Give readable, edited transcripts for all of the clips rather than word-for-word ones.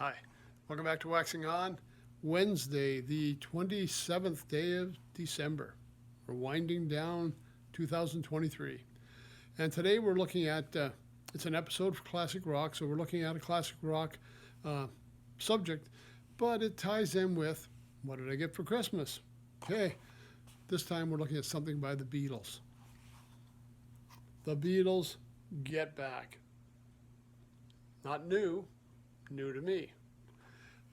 Hi, welcome back to Waxing On. Wednesday, the 27th day of December. We're winding down 2023. And today we're looking at, it's an episode for classic rock, so we're looking at a classic rock subject, but it ties in with what did I get for Christmas? Okay, this time we're looking at something by the Beatles. The Beatles Get Back. Not new to me.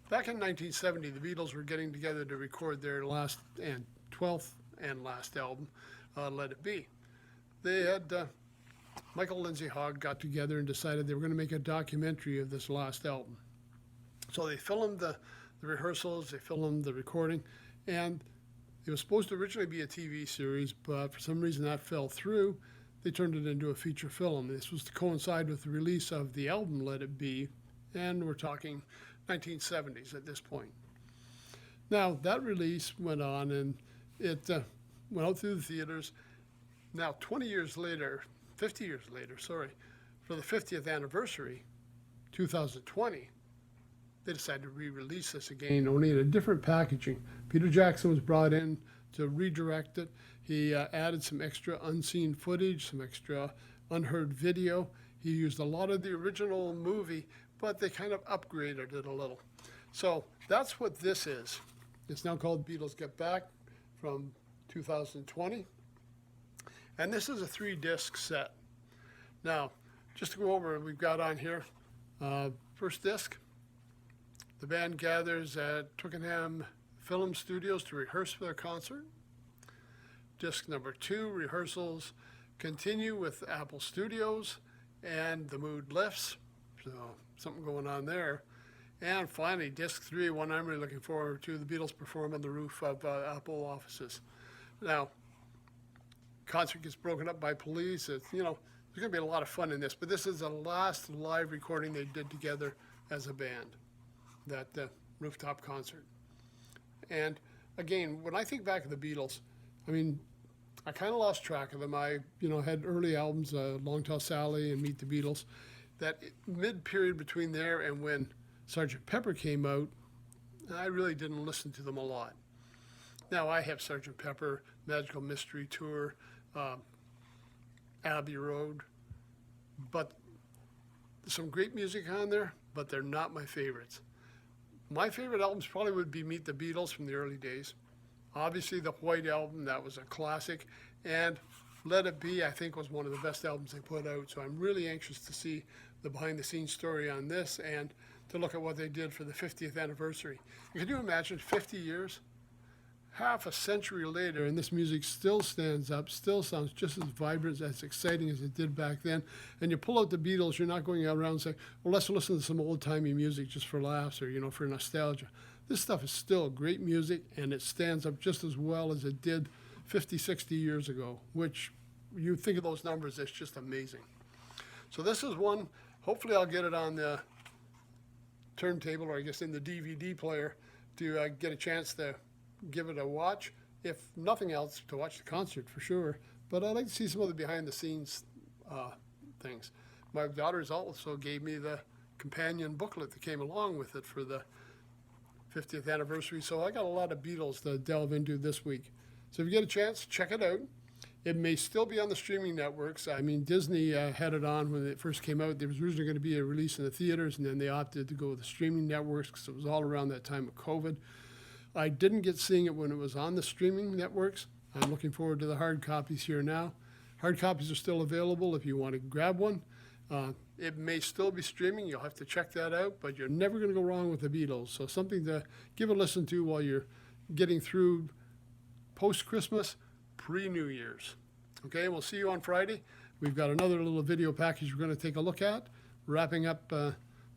Back in 1970, the Beatles were getting together to record their last and 12th and last album, Let It Be. They had, Michael Lindsay Hogg got together and decided they were going to make a documentary of this last album. So they filmed the rehearsals, they filmed the recording, and it was supposed to originally be a TV series, but for some reason that fell through. They turned it into a feature film. This was to coincide with the release of the album Let It Be, and we're talking 1970s at this point. Now, that release went on, and it went out through the theaters. Now, 50 years later, for the 50th anniversary, 2020, they decided to re-release this again, only in a different packaging. Peter Jackson was brought in to redirect it. He added some extra unseen footage, some extra unheard video. He used a lot of the original movie, but they kind of upgraded it a little. So that's what this is. It's now called Beatles Get Back from 2020. And this is a 3-disc set. Now, just to go over what we've got on here. First disc, the band gathers at Twickenham Film Studios to rehearse for their concert. Disc number 2, rehearsals continue with Apple Studios, and the mood lifts. So something going on there. And finally, disc 3, one I'm really looking forward to, the Beatles perform on the roof of Apple offices. Now, concert gets broken up by police. It's, there's going to be a lot of fun in this, but this is the last live recording they did together as a band, that rooftop concert. And again, when I think back of the Beatles, I kind of lost track of them. I, had early albums, Long Tall Sally and Meet the Beatles. That mid-period between there and when Sgt. Pepper came out, I really didn't listen to them a lot. Now I have Sgt. Pepper, Magical Mystery Tour, Abbey Road, but some great music on there, but they're not my favorites. My favorite albums probably would be Meet the Beatles from the early days. Obviously the White Album, that was a classic, and Let It Be, I think, was one of the best albums they put out, so I'm really anxious to see the behind-the-scenes story on this and to look at what they did for the 50th anniversary. Can you imagine 50 years? Half a century later, and this music still stands up, still sounds just as vibrant, as exciting as it did back then. And you pull out the Beatles, you're not going around saying, well, let's listen to some old-timey music just for laughs or, for nostalgia. This stuff is still great music, and it stands up just as well as it did 50, 60 years ago, which you think of those numbers, it's just amazing. So this is one, hopefully I'll get it on the turntable, or I guess in the DVD player, to get a chance to give it a watch. If nothing else, to watch the concert for sure, but I'd like to see some of the behind the scenes things. My daughters also gave me the companion booklet that came along with it for the 50th anniversary, so I got a lot of Beatles to delve into this week. So if you get a chance, check it out. It may still be on the streaming networks. Disney had it on when it first came out. There was originally going to be a release in the theaters, and then they opted to go with the streaming networks because it was all around that time of COVID. I didn't get seeing it when it was on the streaming networks. I'm looking forward to the hard copies here now. Hard copies are still available if you want to grab one. It may still be streaming. You'll have to check that out, but you're never going to go wrong with the Beatles. So something to give a listen to while you're getting through post-Christmas, pre-New Year's. Okay, we'll see you on Friday. We've got another little video package we're going to take a look at. Wrapping up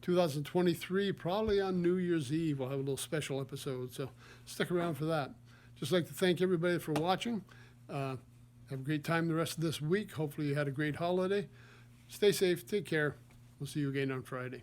2023, probably on New Year's Eve. We'll have a little special episode, so stick around for that. Just like to thank everybody for watching. Have a great time the rest of this week. Hopefully you had a great holiday. Stay safe. Take care. We'll see you again on Friday.